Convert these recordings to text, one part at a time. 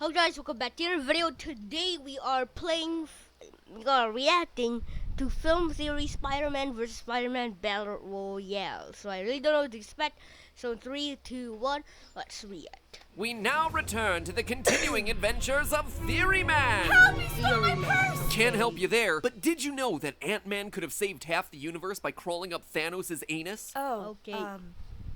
Hello guys, welcome back to another video. Today we are reacting to film series Spider-Man vs. Spider-Man Battle Royale. So I really don't know what to expect. So 3, 2, 1, let's react. We now return to the continuing adventures of Theory Man. Help me steal my purse! Can't help you there, but did you know that Ant-Man could have saved half the universe by crawling up Thanos' anus? Oh, Okay.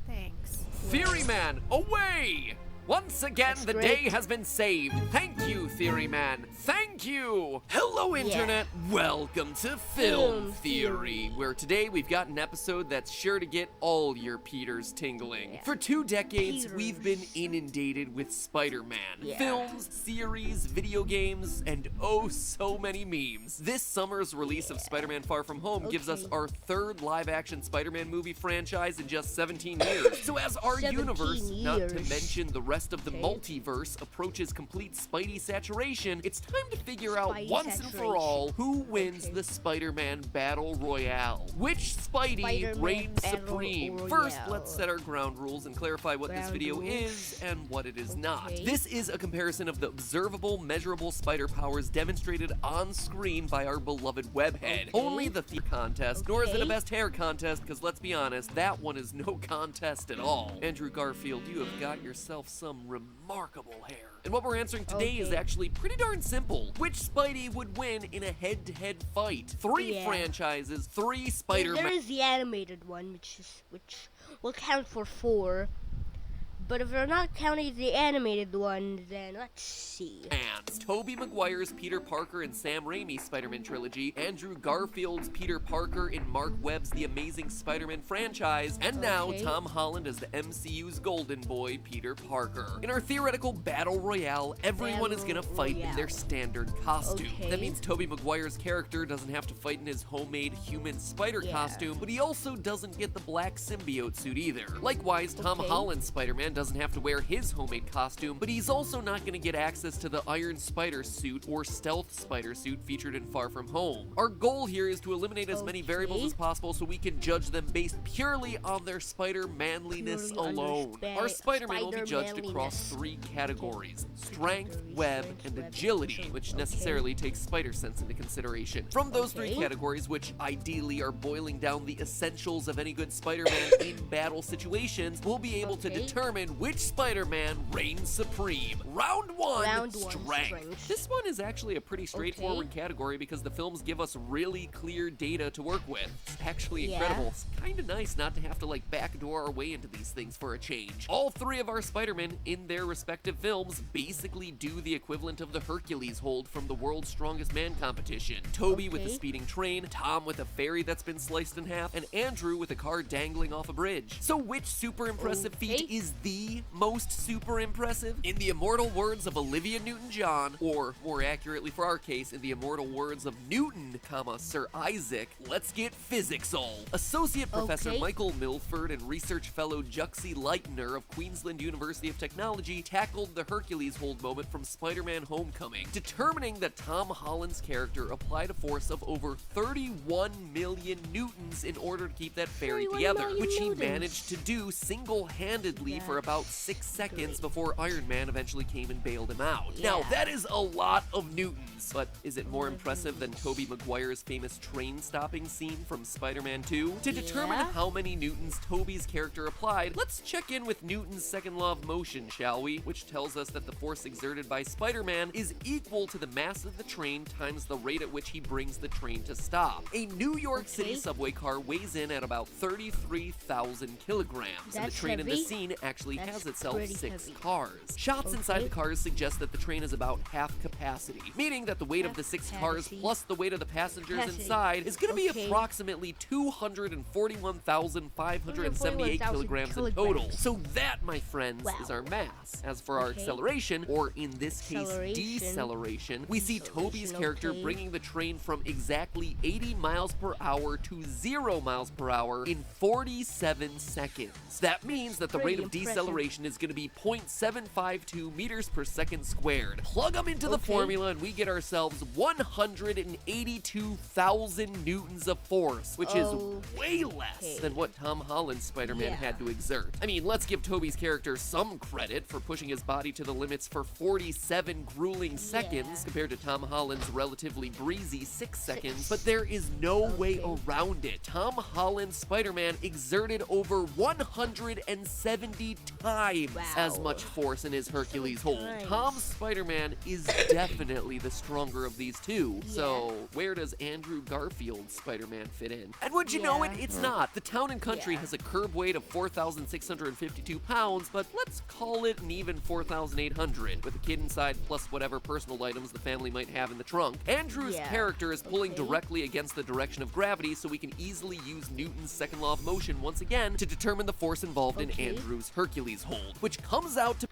Thanks. Theory Man, away! Once again, That's the great. day has been saved. Thank you, Theory Man. Thank you! Hello, Internet. Welcome to Film Theory, where today we've got an episode that's sure to get all your Peters tingling. Yeah. For 2 decades, Peters. we've been inundated with Spider-Man. Yeah. Films, series, video games, and oh so many memes. This summer's release of Spider-Man Far From Home gives us Okay. our 3rd live-action Spider-Man movie franchise in just 17 years. So as our 17 universe, not to years. mention the rest of the Okay. multiverse, approaches complete Spidey saturation, it's time to figure out Spidey once and for all who wins Okay. the Spider-Man Battle Royale. Which Spidey Spider-Man reigns Battle supreme? Royale. First, let's set our ground rules and clarify what this Ground video rules. is and what it is not. Okay. This is a comparison of the observable, measurable spider powers demonstrated on screen by our beloved webhead. Okay. Only the contest, nor is it a Okay. best hair contest, because let's be honest, that one is no contest at all. Andrew Garfield, you have got yourself some remarkable hair. And what we're answering today is Okay. actually pretty darn simple. Which Spidey would win in a head-to-head fight? 3 Yeah. franchises, 3 There Spider-Man. is the animated one, which will count for 4. But if we're not counting the animated one, then let's see. And Tobey Maguire's Peter Parker and Sam Raimi's Spider-Man trilogy, Andrew Garfield's Peter Parker in Mark Webb's The Amazing Spider-Man franchise, and now Okay. Tom Holland as the MCU's golden boy, Peter Parker. In our theoretical battle royale, everyone is gonna Battle fight in their Royale. standard costume. Okay. That means Tobey Maguire's character doesn't have to fight in his homemade human spider Yeah. costume, but he also doesn't get the black symbiote suit either. Likewise, Tom Okay. Holland's Spider-Man doesn't have to wear his homemade costume, but he's also not going to get access to the Iron Spider suit or Stealth Spider suit featured in Far From Home. Our goal here is to eliminate as many variables Okay. as possible so we can judge them based purely on their spider manliness Purely on their alone. Our Spider-Man will be spider judged across manliness. 3 categories: strength, Categories, web, strength, and web, agility, and which okay. necessarily takes spider sense into consideration. From those 3 Okay. categories, which ideally are boiling down the essentials of any good Spider-Man in battle situations, we'll be able to Okay. determine which Spider-Man reigns supreme. Round 1, Round 1, strength. strength. This one is actually a pretty straightforward category because the films give us really clear data to work with. It's actually Yeah. incredible. It's kind of nice not to have to backdoor our way into these things for a change. All 3 of our Spider-Men in their respective films basically do the equivalent of the Hercules hold from the World's Strongest Man competition. Toby with a Okay. speeding train, Tom with a ferry that's been sliced in half, and Andrew with a car dangling off a bridge. So which super impressive feat Okay. is the most super impressive? In the immortal words of Olivia Newton-John, or more accurately for our case, in the immortal words of Newton, Sir Isaac, let's get physicsal. Associate Professor Okay. Michael Milford and research fellow Juxie Leitner of Queensland University of Technology tackled the Hercules hold moment from Spider-Man Homecoming, determining that Tom Holland's character applied a force of over 31 million newtons in order to keep that ferry 31 together, million which he newtons. managed to do single-handedly for about 6 seconds before Iron Man eventually came and bailed him out. Now, Yeah. that is a lot of newtons, but is it more impressive than Tobey Maguire's famous train stopping scene from Spider-Man 2? To determine Yeah. how many newtons Tobey's character applied, let's check in with Newton's second law of motion, shall we? Which tells us that the force exerted by Spider-Man is equal to the mass of the train times the rate at which he brings the train to stop. A New York City Okay. subway car weighs in at about 33,000 kilograms, and the That's train in this heavy. scene actually That's has itself pretty 6 heavy. cars. Shots inside Okay. the cars suggest that the train is about half capacity, meaning that the weight of Half the 6 cars capacity. plus the weight of the passengers Capacity. inside is going to be Okay. approximately 241,578 kilograms in total. kilograms. So that, my friends, Wow. is our mass. As for our Okay. acceleration, or in this case, Acceleration. deceleration, we see Toby's Deceleration, character okay. bringing the train from exactly 80 miles per hour to 0 miles per hour in 47 seconds. That means that the rate Pretty of impressive. deceleration is going to be 0.752 meters per second squared. Plug them into the formula and we get ourselves 182,000 newtons of force, which is way less than what Tom Holland's Spider-Man had to exert. I mean, let's give Tobey's character some credit for pushing his body to the limits for 47 grueling seconds compared to Tom Holland's relatively breezy 6 seconds, but there is no way around it. Tom Holland's Spider-Man exerted over 170 times as much force in his Hercules hold. Tom's Spider-Man is definitely the stronger of these two. So where does Andrew Garfield's Spider-Man fit in? And would you know it? It's not. The Town and Country has a curb weight of 4,652 pounds, but let's call it an even 4,800, with a kid inside plus whatever personal items the family might have in the trunk. Andrew's character is pulling directly against the direction of gravity, so we can easily use Newton's second law of motion once again to determine the force involved in Andrew's Hercules hold, which comes out to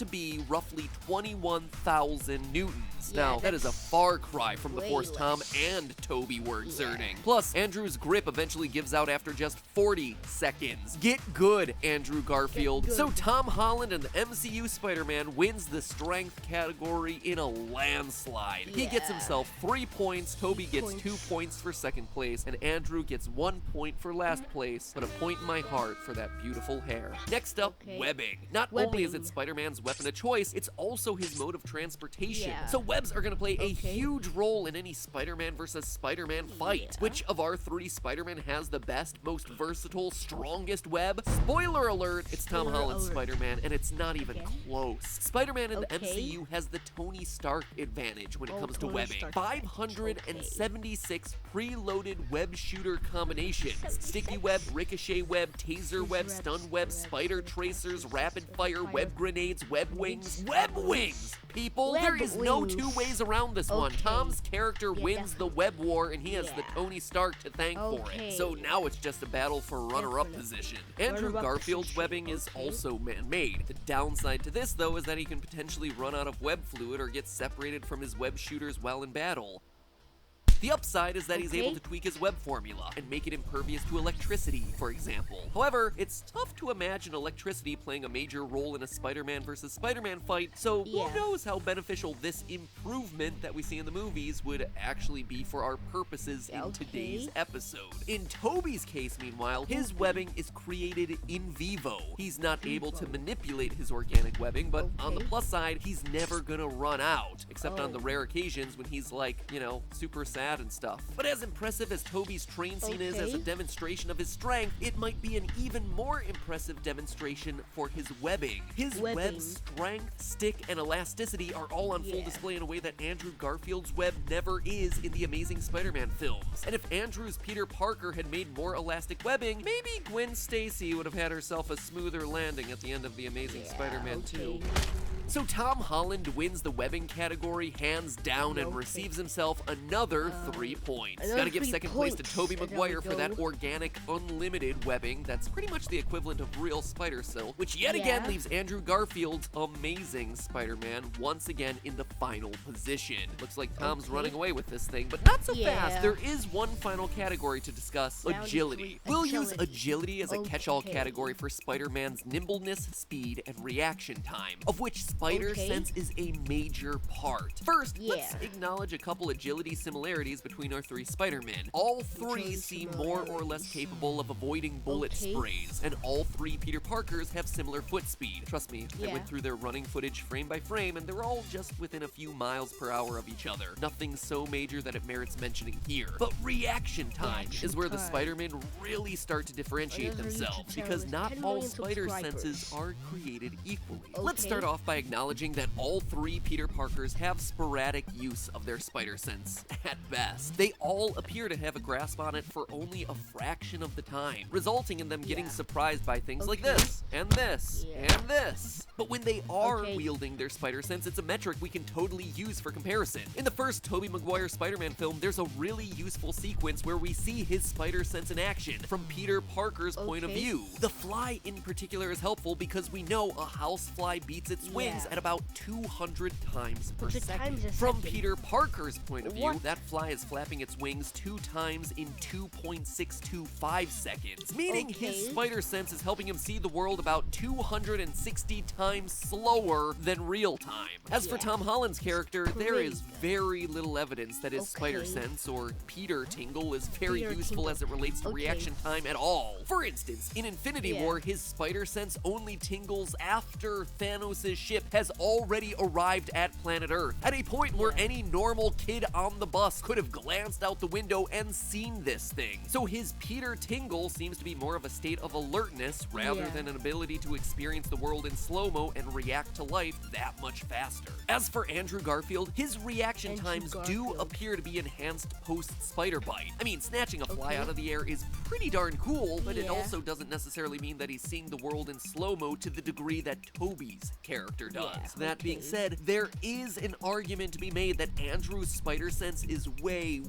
be roughly 21,000 newtons. Now, that is a far cry from the force Tom and Tobey were exerting. Plus, Andrew's grip eventually gives out after just 40 seconds. Get good, Andrew Garfield. So Tom Holland and the MCU Spider-Man wins the strength category in a landslide. He gets himself 3 points, Tobey gets 2 points for second place, and Andrew gets 1 point for last place, but a point in my heart for that beautiful hair. Next up, webbing. Not only is it Spider-Man's weapon of choice, it's also his mode of transportation. So webs are going to play a huge role in any Spider-Man versus Spider-Man fight. Which of our 3 Spider-Man has the best, most versatile, strongest web? Spoiler alert, it's Tom Holland's Spider-Man, and it's not even close. Spider-Man in the MCU has the Tony Stark advantage when it comes to webbing. 576 preloaded web shooter combinations. Sticky web, ricochet web, taser web, stun web, spider tracers, rapid fire, web grenades, web wings. Web wings! People, there is no two ways around this one. Tom's character wins the web war, and he has the Tony Stark to thank for it. So now it's just a battle for runner-up position. Andrew Garfield's webbing is also man-made. The downside to this, though, is that he can potentially run out of web fluid or get separated from his web shooters while in battle. The upside is that he's able to tweak his web formula and make it impervious to electricity, for example. However, it's tough to imagine electricity playing a major role in a Spider-Man versus Spider-Man fight, so who knows how beneficial this improvement that we see in the movies would actually be for our purposes in today's episode. In Tobey's case, meanwhile, his webbing is created in vivo. He's not able to manipulate his organic webbing, but on the plus side, he's never gonna run out, except on the rare occasions when he's like, you know, super sad and stuff. But as impressive as Tobey's train scene is as a demonstration of his strength, it might be an even more impressive demonstration for his webbing. His web strength, stick, and elasticity are all on full display in a way that Andrew Garfield's web never is in the Amazing Spider-Man films. And if Andrew's Peter Parker had made more elastic webbing, maybe Gwen Stacy would have had herself a smoother landing at the end of the Amazing Spider-Man 2. So Tom Holland wins the webbing category hands down and receives himself another 3 points. Gotta give second place to Tobey Maguire for that organic, unlimited webbing that's pretty much the equivalent of real spider silk, which yet again leaves Andrew Garfield's Amazing Spider-Man once again in the final position. Looks like Tom's running away with this thing, but not so fast. There is one final category to discuss, agility. We'll use agility as a catch-all category for Spider-Man's nimbleness, speed, and reaction time, of which Spider Sense is a major part. First, let's acknowledge a couple agility similarities between our 3 Spider-Men. All 3 seem more or less capable of avoiding bullet sprays, and all 3 Peter Parkers have similar foot speed. Trust me, I went through their running footage frame by frame, and they're all just within a few miles per hour of each other. Nothing so major that it merits mentioning here. But reaction time is where the Spider-Men really start to differentiate themselves, because not all spider senses are created equally. Let's start off by acknowledging that all 3 Peter Parkers have sporadic use of their spider sense, at best. They all appear to have a grasp on it for only a fraction of the time, resulting in them getting surprised by things like this, and this, and this. But when they are wielding their spider sense, it's a metric we can totally use for comparison. In the first Tobey Maguire Spider-Man film, there's a really useful sequence where we see his spider sense in action from Peter Parker's point of view. The fly in particular is helpful because we know a housefly beats its wings at about 200 times per second. From Peter Parker's point of view, that fly fly is flapping its wings 2 times in 2.625 seconds, meaning his spider sense is helping him see the world about 260 times slower than real time. As for Tom Holland's character, there is very little evidence that his spider sense, or Peter Tingle, is very useful as it relates to reaction time at all. For instance, in Infinity War, his spider sense only tingles after Thanos' ship has already arrived at planet Earth, at a point where any normal kid on the bus could have glanced out the window and seen this thing. So his Peter Tingle seems to be more of a state of alertness rather than an ability to experience the world in slow-mo and react to life that much faster. As for Andrew Garfield, his reaction times do appear to be enhanced post-spider bite. I mean, snatching a fly out of the air is pretty darn cool, but it also doesn't necessarily mean that he's seeing the world in slow-mo to the degree that Tobey's character does. That being said, there is an argument to be made that Andrew's spider sense is way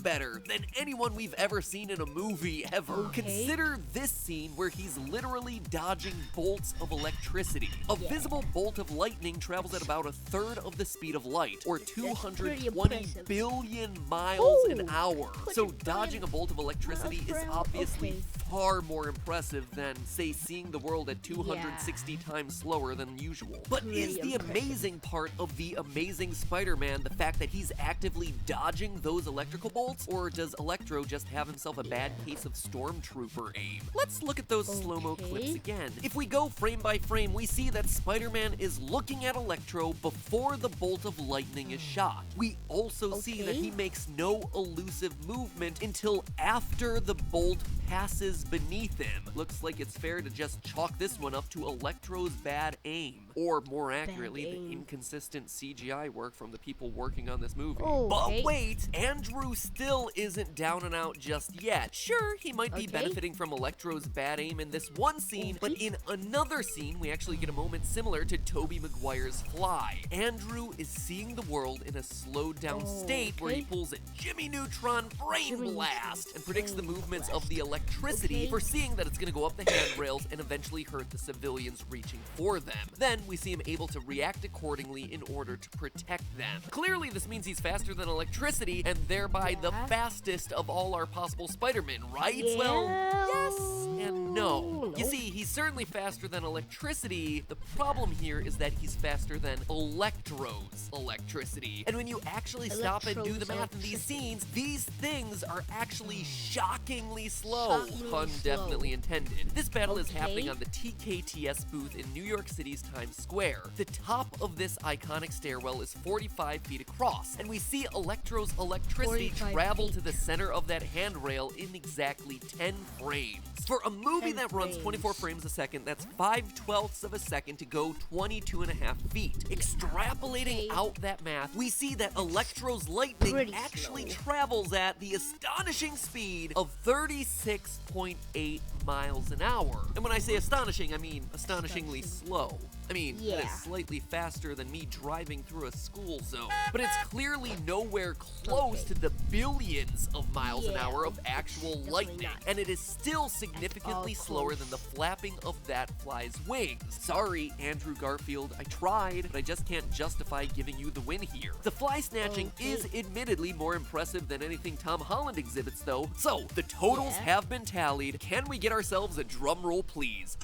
better than anyone we've ever seen in a movie ever. Consider this scene where he's literally dodging bolts of electricity. A visible bolt of lightning travels at about 1/3 of the speed of light, or 220 billion miles an hour. So dodging a bolt of electricity is obviously far more impressive than, say, seeing the world at 260 times slower than usual. But is the amazing part of the Amazing Spider-Man the fact that he's actively dodging those electrical bolts, or does Electro just have himself a bad case of Stormtrooper aim? Let's look at those slow-mo clips again. If we go frame by frame, we see that Spider-Man is looking at Electro before the bolt of lightning is shot. We also see that he makes no elusive movement until after the bolt passes beneath him. Looks like it's fair to just chalk this one up to Electro's bad aim, or more accurately, the inconsistent CGI work from the people working on this movie. But wait, Andrew still isn't down and out just yet. Sure, he might be benefiting from Electro's bad aim in this one scene, but in another scene, we actually get a moment similar to Tobey Maguire's Fly. Andrew is seeing the world in a slowed down state where he pulls a Jimmy Neutron brain blast and predicts the movements of the electricity, foreseeing that it's going to go up the handrails and eventually hurt the civilians reaching for them. Then we see him able to react accordingly in order to protect them. Clearly, this means he's faster than electricity and thereby the fastest of all our possible Spider-Men, right? Well, yes and no. You see, he's certainly faster than electricity. The problem here is that he's faster than Electro's electricity. And when you actually stop and do the math in these scenes, these things are actually shockingly slow. Pun definitely intended. This battle is happening on the TKTS booth in New York City's Times Square. The top of this iconic stairwell is 45 feet across, and we see Electro's electricity travel to the center of that handrail in exactly 10 frames. For a movie that runs 24 frames a second, that's 5/12 of a second to go 22.5 feet. Extrapolating out that math, we see that Electro's lightning actually travels at the astonishing speed of 36.8 miles an hour. And when I say astonishing, I mean astonishingly slow. I mean, that is slightly faster than me driving through a school zone. But it's clearly nowhere close to the billions of miles an hour of actual lightning. And it is still significantly slower than the flapping of that fly's wings. Sorry, Andrew Garfield, I tried, but I just can't justify giving you the win here. The fly snatching is admittedly more impressive than anything Tom Holland exhibits, though. So, the totals have been tallied. Can we get ourselves a drum roll, please?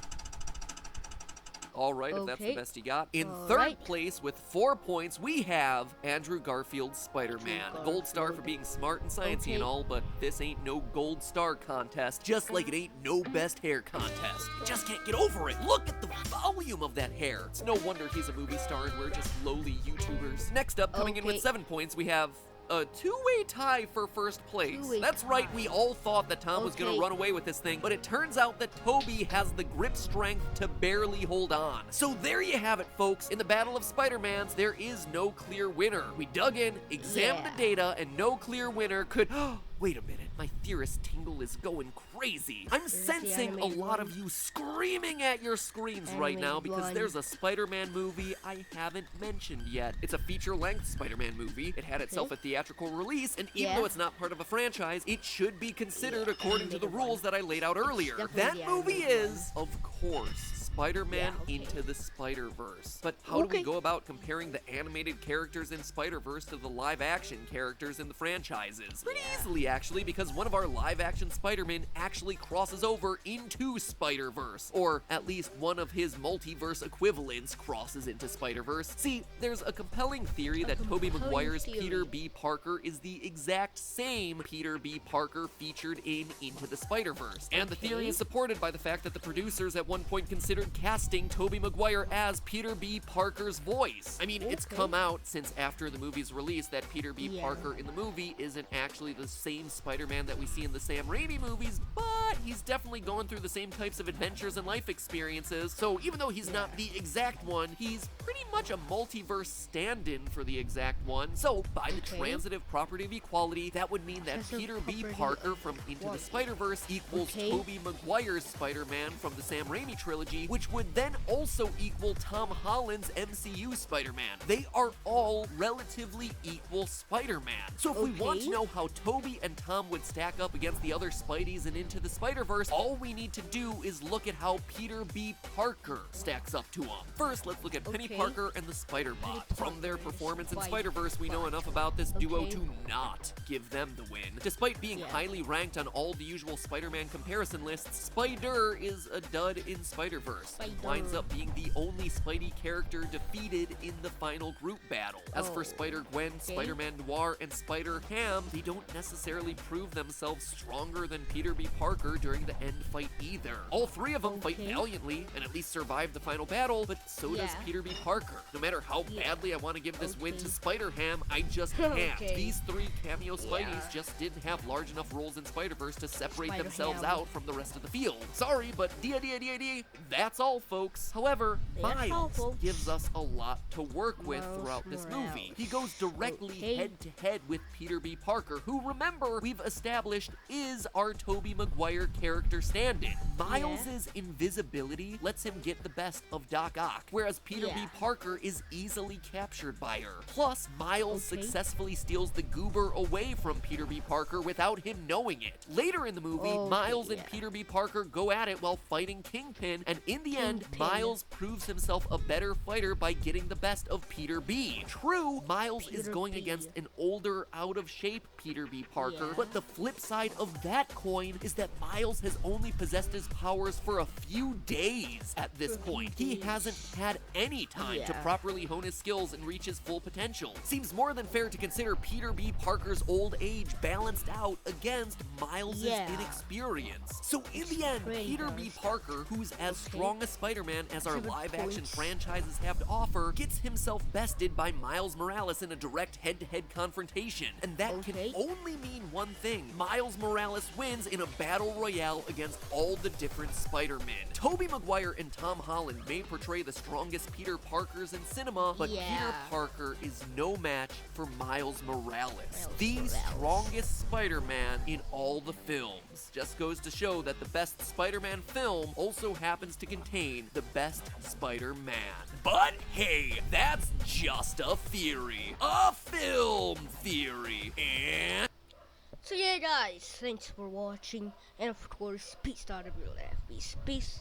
All right, if that's the best you got. In third place with 4 points, we have Andrew Garfield's Spider-Man. Gold star for being smart and sciencey and all, but this ain't no gold star contest, just like it ain't no best hair contest. You just can't get over it. Look at the volume of that hair. It's no wonder he's a movie star and we're just lowly YouTubers. Next up, coming in with 7 points, we have a two-way tie for first place. That's right, we all thought that Tom was gonna run away with this thing, but it turns out that Tobey has the grip strength to barely hold on. So there you have it, folks. In the battle of Spider-Mans, there is no clear winner. We dug in, examined the data, and no clear winner could... Wait a minute, my theorist Tingle is going crazy. I'm sensing a lot of you screaming at your screens right now because there's a Spider-Man movie I haven't mentioned yet. It's a feature-length Spider-Man movie. It had itself a theatrical release, and even though it's not part of a franchise, it should be considered according to the rules that I laid out earlier. That movie is, of course, Spider-Man Yeah, okay. Into the Spider-Verse. But how do we Okay. go about comparing the animated characters in Spider-Verse to the live-action characters in the franchises? Pretty easily, actually, because one of our live-action Spider-Man actually crosses over into Spider-Verse, or at least one of his multiverse equivalents crosses into Spider-Verse. See, there's a compelling theory that Tobey compelling Maguire's theory. Peter B. Parker is the exact same Peter B. Parker featured in Into the Spider-Verse. And the theory Okay. is supported by the fact that the producers at one point considered casting Tobey Maguire as Peter B. Parker's voice. I mean, it's Okay. come out since after the movie's release that Peter B. Yeah. Parker in the movie isn't actually the same Spider-Man that we see in the Sam Raimi movies, but he's definitely going through the same types of adventures and life experiences. So even though he's not the exact one, he's pretty much a multiverse stand-in for the exact one. So by the Okay. transitive property of equality, that would mean that Transitive Peter B. property Parker of from Into the equality. Spider-Verse equals Okay. Tobey Maguire's Spider-Man from the Sam Raimi trilogy, which would then also equal Tom Holland's MCU Spider-Man. They are all relatively equal Spider-Man. So if we want to Okay. know how Tobey and Tom would stack up against the other Spideys and Into the Spider-Verse, all we need to do is look at how Peter B. Parker stacks up to them. First, let's look at Penny Okay. Parker and the Spider-Bot. From their Parker and performance in Spider-Bot. Spider-Verse, we know enough about this duo Okay. to not give them the win. Despite being Yeah. highly ranked on all the usual Spider-Man comparison lists, Spider is a dud in Spider-Verse. Spider. Winds up being the only Spidey character defeated in the final group battle. As for Oh. Spider-Gwen, Spider-Man Noir, and Spider-Ham, they don't necessarily prove themselves stronger than Peter B. Parker during the end fight either. All three of them fight Okay. valiantly and at least survive the final battle, but so does Yeah. Peter B. Parker. No matter how Yeah. badly I want to give this win to Okay. Spider-Ham, I just can't. Okay. These three cameo Spideys Yeah. just didn't have large enough roles in Spider-Verse to separate Spider-Ham. themselves out from the rest of the field. Sorry, but that's all, folks. However, That's all, Miles folks. gives us a lot to work with Miles throughout this Morales. movie. He goes directly Okay. head-to-head with Peter B. Parker, who, remember, we've established is our Tobey Maguire character stand-in. Miles' invisibility lets him get the best of Doc Ock, whereas Peter B. Yeah. Parker is easily captured by her. Plus, Miles Okay. successfully steals the goober away from Peter B. Parker without him knowing it. Later in the movie, Okay, Miles and yeah. Peter B. Parker go at it while fighting Kingpin, and in the end, Kingpin. Miles proves himself a better fighter by getting the best of Peter B. True, Miles is Peter going B. against an older, out-of-shape Peter B. Parker, Yeah. but the flip side of that coin is that Miles has only possessed his powers for a few days at this For a few point. He days. hasn't had any time to Yeah. properly hone his skills and reach his full potential. Seems more than fair to consider Peter B. Parker's old age balanced out against Miles' Yeah. inexperience. So in the end, Pretty Peter B. does. Parker, who's as strong a Spider-Man as our 7 live-action points. franchises have to offer, gets himself bested by Miles Morales in a direct head-to-head confrontation. And that Okay. can only mean one thing. Miles Morales wins in a battle royale against all the different Spider-Men. Tobey Maguire and Tom Holland may portray the strongest Peter Parkers in cinema, but Yeah. Peter Parker is no match for Miles Morales, the Morales. strongest Spider-Man in all the films. Just goes to show that the best Spider-Man film also happens to contain the best Spider-Man. But hey, that's just a theory. A film theory. And So yeah, guys, thanks for watching, and of course, peace out of your life. Peace.